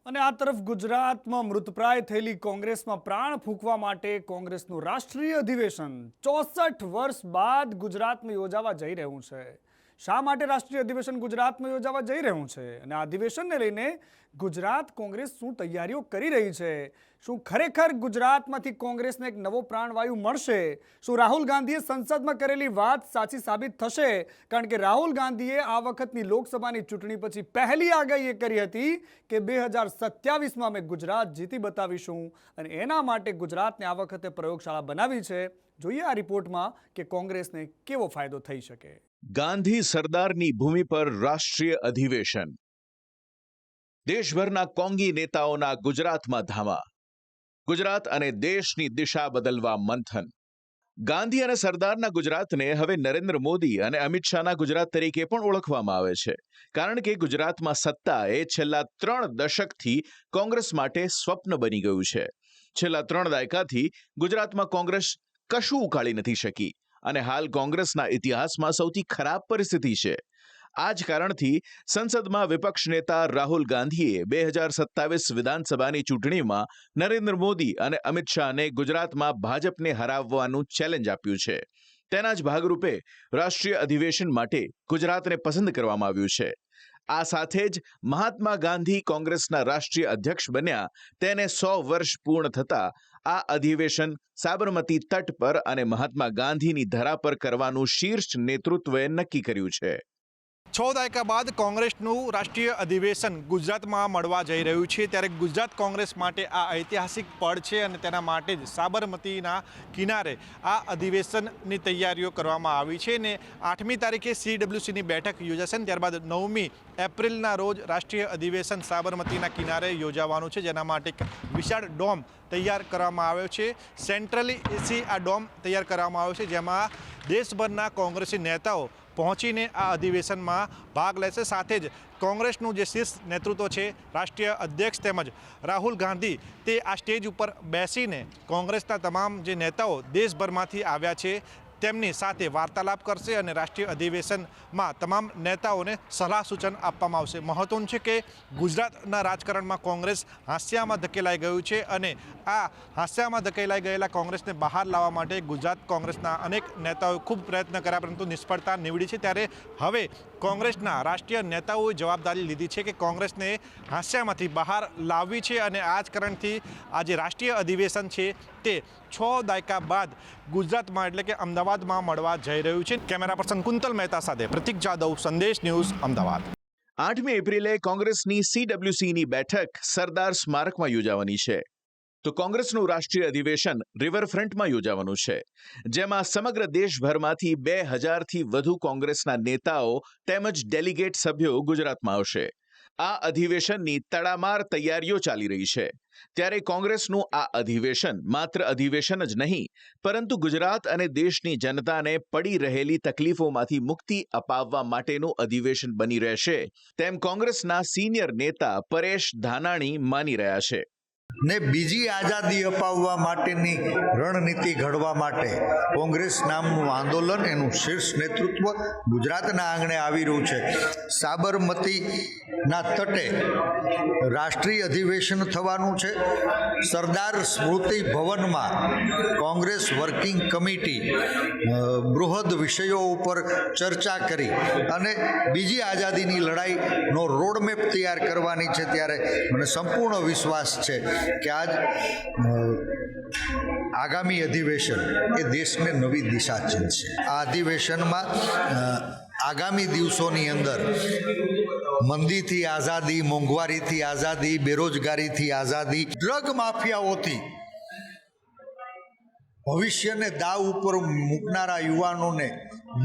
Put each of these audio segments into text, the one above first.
અને આ તરફ ગુજરાતમાં મૃતપ્રાય થયેલી કોંગ્રેસમાં પ્રાણ ફૂંકવા માટે કોંગ્રેસનું રાષ્ટ્રીય અધિવેશન 64 વર્ષ બાદ ગુજરાતમાં યોજાવા જઈ રહ્યું છે। શા માટે રાષ્ટ્રીય અધિવેશન ગુજરાતમાં યોજાવા જઈ રહ્યું છે અને આ અધિવેશનને લઈને ગુજરાત કોંગ્રેસ શું તૈયારીઓ કરી રહી છે? શું ખરેખર ગુજરાતમાંથી કોંગ્રેસને એક નવો પ્રાણવાયુ મળશે? શું રાહુલ ગાંધીએ સંસદમાં કરેલી વાત સાચી સાબિત થશે? કારણ કે રાહુલ ગાંધીએ આ વખતની લોકસભાની ચૂંટણી પછી પહેલી આગાહી એ કરી હતી કે 2027માં અમે ગુજરાત જીતી બતાવીશું અને એના માટે ગુજરાતને આ વખતે પ્રયોગશાળા બનાવી છે। જોઈએ આ રિપોર્ટમાં કે કોંગ્રેસને કેવો ફાયદો થઈ શકે। ગાંધી સરદારની ભૂમિ પર રાષ્ટ્રીય અધિવેશન। દેશભરના કોંગી નેતાઓના ગુજરાતમાં ધામા। ગુજરાત અને દેશની દિશા બદલવા મંથન। ગાંધી અને સરદારના ગુજરાતને હવે નરેન્દ્ર મોદી અને અમિત શાહના ગુજરાત તરીકે પણ ઓળખવામાં આવે છે, કારણ કે ગુજરાતમાં સત્તા એ છેલ્લા 3 દશકથી કોંગ્રેસ માટે સ્વપ્ન બની ગયું છે। છેલ્લા 3 દાયકાથી ગુજરાતમાં કોંગ્રેસ કશું ઉકાળી નથી શકી અને હાલ કોંગ્રેસના ઇતિહાસમાં સૌથી ખરાબ પરિસ્થિતિ છે। આ જ કારણથી સંસદમાં વિપક્ષ નેતા રાહુલ ગાંધીએ 2027 વિધાનસભાની ચૂંટણીમાં નરેન્દ્ર મોદી અને અમિત શાહને ગુજરાતમાં ભાજપને હરાવવાનું ચેલેન્જ આપ્યું છે। તેના જ ભાગરૂપે રાષ્ટ્રીય અધિવેશન માટે ગુજરાતને પસંદ કરવામાં આવ્યું છે। આ સાથે જ મહાત્મા ગાંધી કોંગ્રેસના રાષ્ટ્રીય અધ્યક્ષ બન્યા તેને 100 વર્ષ પૂર્ણ થતા આ અધિવેશન સાબરમતી તટ પર અને મહાત્મા ગાંધીની ધરા પર કરવાનું શીર્ષ નેતૃત્વએ નક્કી કર્યું છે। 6 દાયકા બાદ કોંગ્રેસનું રાષ્ટ્રીય અધિવેશન ગુજરાતમાં મળવા જઈ રહ્યું છે, ત્યારે ગુજરાત કોંગ્રેસ માટે આ ઐતિહાસિક પળ છે અને તેના માટે જ સાબરમતીના કિનારે આ અધિવેશનની તૈયારીઓ કરવામાં આવી છે ને 8મી તારીખે CWCની બેઠક યોજાશે ને ત્યારબાદ 9મી એપ્રિલના રોજ રાષ્ટ્રીય અધિવેશન સાબરમતીના કિનારે યોજાવાનું છે, જેના માટે એક વિશાળ ડોમ તૈયાર કરવામાં આવ્યો છે। સેન્ટ્રલી એસી આ ડોમ તૈયાર કરવામાં આવ્યો છે, જેમાં દેશભરના કોંગ્રેસી નેતાઓ પહોંચીને આ અધિવેશનમાં ભાગ લેશે। સાથે જ કોંગ્રેસનું જે શીર્ષ નેતૃત્વ છે, રાષ્ટ્રીય અધ્યક્ષ તેમજ રાહુલ ગાંધી, તે આ સ્ટેજ ઉપર બેસીને કોંગ્રેસના તમામ જે નેતાઓ દેશભરમાંથી આવ્યા છે તેમની સાથે વાર્તાલાપ કરશે અને રાષ્ટ્રીય અધિવેશનમાં તમામ નેતાઓને સલાહ સૂચન આપવામાં આવશે। મહત્વનું છે કે ગુજરાતના રાજકારણમાં કોંગ્રેસ હાંસિયામાં ધકેલાઈ ગયું છે અને આ હાંસિયામાં ધકેલાઈ ગયેલા કોંગ્રેસને બહાર લાવવા માટે ગુજરાત કોંગ્રેસના અનેક નેતાઓએ ખૂબ પ્રયત્ન કર્યા, પરંતુ નિષ્ફળતા નીવડી છે। ત્યારે હવે કોંગ્રેસના રાષ્ટ્રીય નેતાઓએ જવાબદારી લીધી છે કે કોંગ્રેસને હાંસિયામાંથી બહાર લાવવી છે અને આ જ કારણથી આ જે રાષ્ટ્રીય અધિવેશન છે તે 6 દાયકા બાદ ગુજરાતમાં એટલે કે અમદાવાદમાં મળવા જઈ રહ્યું છે। કેમેરા પર્સન કુંતલ મહેતા સાથે પ્રતિક જાદવ, સંદેશ ન્યૂઝ, અમદાવાદ। 8મી એપ્રિલે કોંગ્રેસની CWCની બેઠક સરદાર સ્મારકમાં યોજાવાની છે, તો કોંગ્રેસનું રાષ્ટ્રીય અધિવેશન રિવરફ્રન્ટમાં યોજાવાનું છે, જેમાં સમગ્ર દેશભરમાંથી 2000થી વધુ કોંગ્રેસના નેતાઓ તેમજ ડેલિગેટ સભ્યો ગુજરાતમાં આવશે। આ અધિવેશનની તડામાર તૈયારીઓ ચાલી રહી છે, ત્યારે કોંગ્રેસનું આ અધિવેશન માત્ર અધિવેશન જ નહીં, પરંતુ ગુજરાત અને દેશની જનતાને પડી રહેલી તકલીફોમાંથી મુક્તિ અપાવવા માટેનું અધિવેશન બની રહેશે, તેમ કોંગ્રેસના સિનિયર નેતા પરેશ ધાનાણી માની રહ્યા છે। ને બીજી આઝાદી અપાવવા માટેની રણનીતિ ઘડવા માટે કોંગ્રેસ નામનું આંદોલન, એનું શીર્ષ નેતૃત્વ ગુજરાતના આંગણે આવી રહ્યું છે। સાબરમતીના તટે રાષ્ટ્રીય અધિવેશન થવાનું છે। સરદાર સ્મૃતિ ભવનમાં કોંગ્રેસ વર્કિંગ કમિટી બૃહદ વિષયો ઉપર ચર્ચા કરી અને બીજી આઝાદીની લડાઈનો રોડમેપ તૈયાર કરવાની છે। ત્યારે મને સંપૂર્ણ વિશ્વાસ છે કે આજ આગામી અધિવેશન એ દેશને નવી દિશા ચીંધશે। આ અધિવેશનમાં આગામી દિવસોની અંદર મંદીથી આઝાદી, મોંઘવારીથી આઝાદી, બેરોજગારીથી આઝાદી, ડ્રગ માફિયાઓથી ભવિષ્યને દાવ ઉપર મૂકનારા યુવાનોને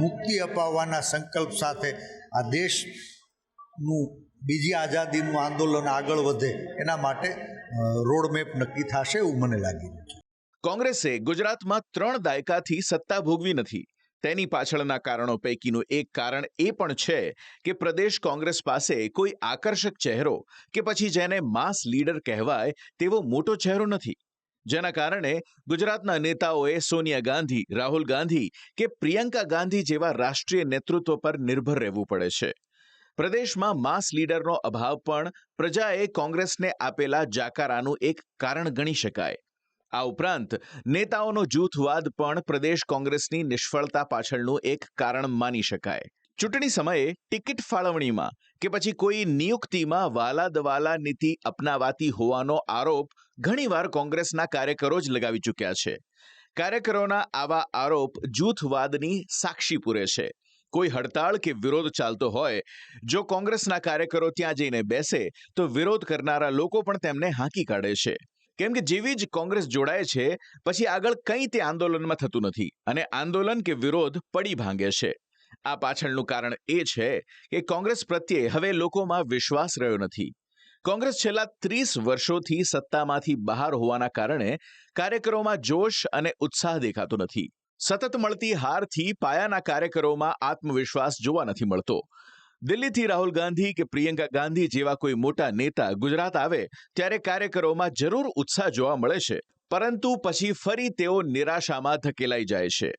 મુક્તિ અપાવવાના સંકલ્પ સાથે આ દેશનું બીજી આઝાદીનું આંદોલન આગળ વધે એના માટે રોડમેપ નક્કી થશે એવું મને લાગી રહ્યું છે। કોંગ્રેસે ગુજરાતમાં 3 દાયકાથી સત્તા ભોગવી નથી। તેની પાછળના કારણો પૈકીનું એક કારણ એ પણ છે કે પ્રદેશ કોંગ્રેસ પાસે કોઈ આકર્ષક ચહેરો કે પછી જેને માસ લીડર કહેવાય તેવો મોટો ચહેરો નથી, જેના કારણે ગુજરાતના નેતાઓએ સોનિયા ગાંધી, રાહુલ ગાંધી કે પ્રિયંકા ગાંધી જેવા રાષ્ટ્રીય નેતૃત્વ પર નિર્ભર રહેવું પડે છે। પ્રદેશમાં માસ લીડરનો અભાવ પણ પ્રજાએ કોંગ્રેસને આપેલા જાકારાનું એક કારણ ગણી શકાય. આ ઉપરાંત નેતાઓનો જૂથવાદ પણ પ્રદેશ કોંગ્રેસની નિષ્ફળતા પાછળનું એક કારણ માની શકાય. ચૂંટણી સમયે ટિકિટ ફાળવણીમાં કે પછી કોઈ નિયુક્તિમાં વાલા દવાલા નીતિ અપનાવાતી હોવાનો આરોપ ઘણીવાર કોંગ્રેસના કાર્યકરો જ લગાવી ચૂક્યા છે. કાર્યકરોના આવા આરોપ જૂથવાદની સાક્ષી પૂરે છે. કોઈ હડતાળ કે વિરોધ ચાલતો હોય, જો કોંગ્રેસના કાર્યકરો ત્યાં જઈને બેસે તો વિરોધ કરનારા લોકો પણ તેમને હાંકી કાઢે છે. કેમ કે જેવી જ કોંગ્રેસ જોડાય છે પછી આગળ કંઈ તે આંદોલનમાં થતું નથી અને આંદોલન કે વિરોધ પડી ભાંગે છે. આ પાછળનું કારણ એ છે કે કોંગ્રેસ પ્રત્યે હવે લોકોમાં વિશ્વાસ રહ્યો નથી. કોંગ્રેસ છેલ્લા 30 વર્ષોથી સત્તામાંથી બહાર હોવાના કારણે કાર્યકરોમાં જોશ અને ઉત્સાહ દેખાતો નથી. સતત મળતી હારથી પાયાના કાર્યકરોમાં આત્મવિશ્વાસ જોવા નથી મળતો. દિલ્હીથી રાહુલ ગાંધી કે પ્રિયંકા ગાંધી જેવા કોઈ મોટા નેતા ગુજરાત આવે ત્યારે કાર્યકરોમાં જરૂર ઉત્સાહ જોવા મળે છે, પરંતુ પછી ફરી તેઓ નિરાશામાં ધકેલાઈ જાય છે.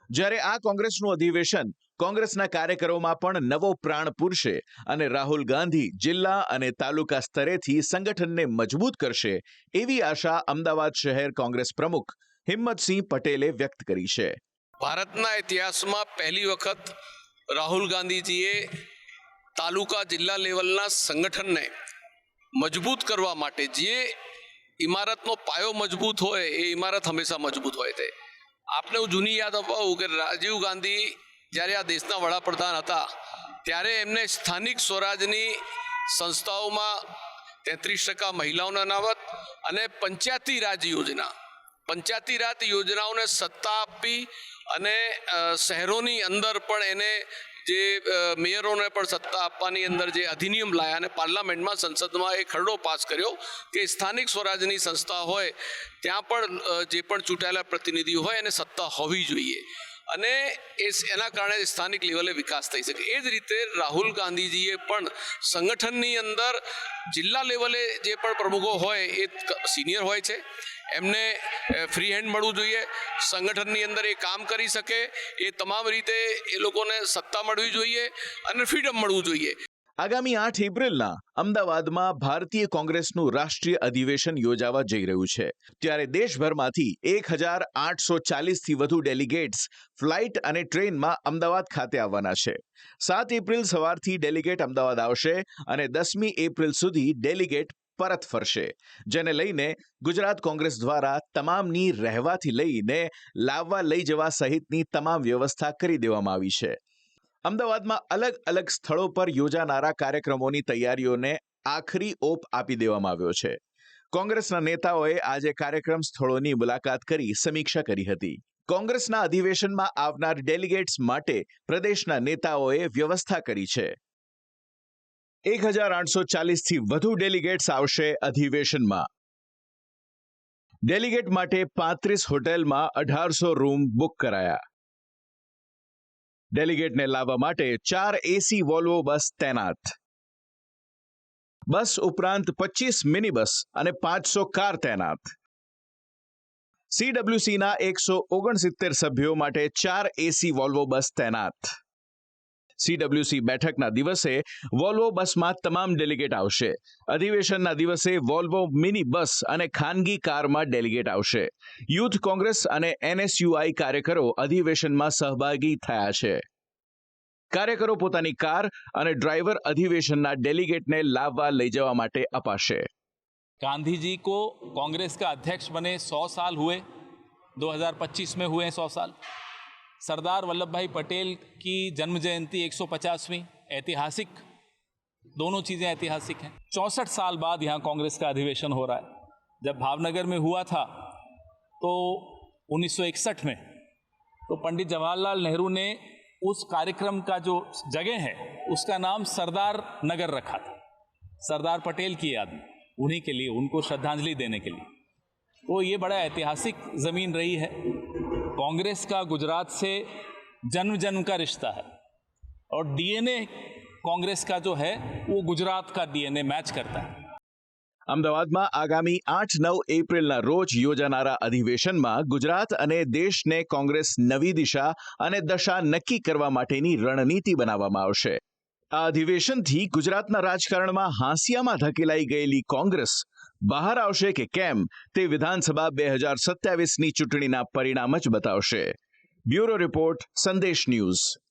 જ્યારે આ કોંગ્રેસનું અધિવેશન કોંગ્રેસના કાર્યકરોમાં પણ નવો પ્રાણ પૂરશે અને રાહુલ ગાંધી જિલ્લા અને તાલુકા સ્તરેથી સંગઠનને મજબૂત કરશે એવી આશા અમદાવાદ શહેર કોંગ્રેસ પ્રમુખ હિંમતસિંહ પટેલે વ્યક્ત કરી છે. ભારતના ઇતિહાસમાં પહેલી વખત રાહુલ ગાંધીજીએ તાલુકા જિલ્લા લેવલના સંગઠનને મજબૂત કરવા માટે જે ઇમારતનો પાયો મજબૂત હોય એ ઇમારત હંમેશા મજબૂત હોય છે. આપને હું જૂની યાદ અપાવું કે રાજીવ ગાંધી જ્યારે આ દેશના વડાપ્રધાન હતા ત્યારે એમને સ્થાનિક સ્વરાજની સંસ્થાઓમાં 33% મહિલાઓને અનામત અને પંચાયતી રાજ યોજનાઓને સત્તા આપી અને શહેરોની અંદર પણ એને જે મેયરોને પણ સત્તા આપવાની અંદર જે અધિનિયમ લાયા અને પાર્લામેન્ટમાં સંસદમાં એ ખરડો પાસ કર્યો કે સ્થાનિક સ્વરાજની સંસ્થા હોય ત્યાં પણ જે પણ ચૂંટાયેલા પ્રતિનિધિ હોય એને સત્તા હોવી જોઈએ અને એના કારણે સ્થાનિક લેવલે વિકાસ થઈ શકે. એ જ રીતે રાહુલ ગાંધીજીએ પણ સંગઠનની અંદર જિલ્લા લેવલે જે પણ પ્રમુખો હોય એ સિનિયર હોય છે, એમને ફ્રી હેન્ડ મળવું જોઈએ, સંગઠનની અંદર એ કામ કરી શકે, એ તમામ રીતે એ લોકોને સત્તા મળવી જોઈએ અને ફ્રીડમ મળવું જોઈએ. આગામી 8 એપ્રિલના અમદાવાદમાં ભારતીય કોંગ્રેસનું રાષ્ટ્રીય અધિવેશન યોજાવા જઈ રહ્યું છે. ત્યારે દેશભરમાંથી 1840થી વધુ ડેલિગેટ્સ ફ્લાઇટ અને ટ્રેનમાં અમદાવાદ ખાતે આવવાના છે. 7 એપ્રિલ સવારથી ડેલિગેટ અમદાવાદ આવશે અને 10મી એપ્રિલ સુધી ડેલિગેટ પરત ફરશે, જેને લઈને ગુજરાત કોંગ્રેસ દ્વારા તમામની રહેવાથી લઈને લાવવા લઈ જવા સહિતની તમામ વ્યવસ્થા કરી દેવામાં આવી છે. અમદાવાદમાં અલગ અલગ સ્થળો પર યોજાનારા કાર્યક્રમોની તૈયારીઓને આખરી ઓપ આપી દેવામાં આવ્યો છે. કોંગ્રેસના નેતાઓએ આજે કાર્યક્રમ સ્થળોની મુલાકાત કરી સમીક્ષા કરી હતી. કોંગ્રેસના અધિવેશનમાં આવનાર ડેલિગેટ્સ માટે પ્રદેશના નેતાઓએ વ્યવસ્થા કરી છે. 1840થી વધુ ડેલિગેટ્સ આવશે અધિવેશનમાં. ડેલિગેટ માટે 35 હોટેલમાં 1800 રૂમ બુક કરાયા. ડેલિગેટને લાવવા માટે 4 એસી વોલ્વો બસ તૈનાત. બસ ઉપરાંત 25 મિની બસ અને 500 કાર તૈનાત. CWCના 169 સભ્યો માટે 4 એસી વોલ્વો બસ તૈનાત. CWC બેઠકના દિવસે વોલ્વો બસમાં તમામ ડેલિગેટ આવશે. અધિવેશનના દિવસે વોલ્વો મિની બસ અને ખાનગી કારમાં ડેલિગેટ આવશે. યુથ કોંગ્રેસ અને NSUI કાર્યકરો અધિવેશનમાં સહભાગી થયા છે. કાર્યકરો પોતાની કાર અને ડ્રાઈવર अधिवेशनના डेलीगेट ने लाववा लई जवा माटे अपाशे। गांधी जी को कांग्रेस का अध्यक्ष बने 100 साल हुए, 2025 में हुए 100 साल। सरदार वल्लभ भाई पटेल की जन्म जयंती 150वीं, ऐतिहासिक, दोनों चीज़ें ऐतिहासिक हैं। 64 साल बाद यहाँ कांग्रेस का अधिवेशन हो रहा है। जब भावनगर में हुआ था तो 1961 में तो पंडित जवाहरलाल नेहरू ने उस कार्यक्रम का जो जगह है उसका नाम सरदार नगर रखा था, सरदार पटेल की याद में, उन्हीं के लिए, उनको श्रद्धांजलि देने के लिए। तो ये बड़ा ऐतिहासिक ज़मीन रही है। कांग्रेस का गुजरात से जन्म जन्म का रिश्ता है और डीएनए कांग्रेस का जो है वो गुजरात का डीएनए मैच करता है। અમદાવાદમાં આગામી 8-9 એપ્રિલના રોજ યોજાનારા અધિવેશનમાં ગુજરાત અને દેશને કોંગ્રેસ નવી દિશા અને દશા નક્કી કરવા માટેની રણનીતિ બનાવવામાં આવશે। આ અધિવેશનથી ગુજરાતના રાજકારણમાં હાંસિયામાં ધકેલાઈ ગયેલી કોંગ્રેસ બહાર આવશે કે કેમ તે વિધાનસભા 2027ની ચૂંટણીના પરિણામ જ બતાવશે. બ્યુરો રિપોર્ટ, સંદેશ ન્યૂઝ.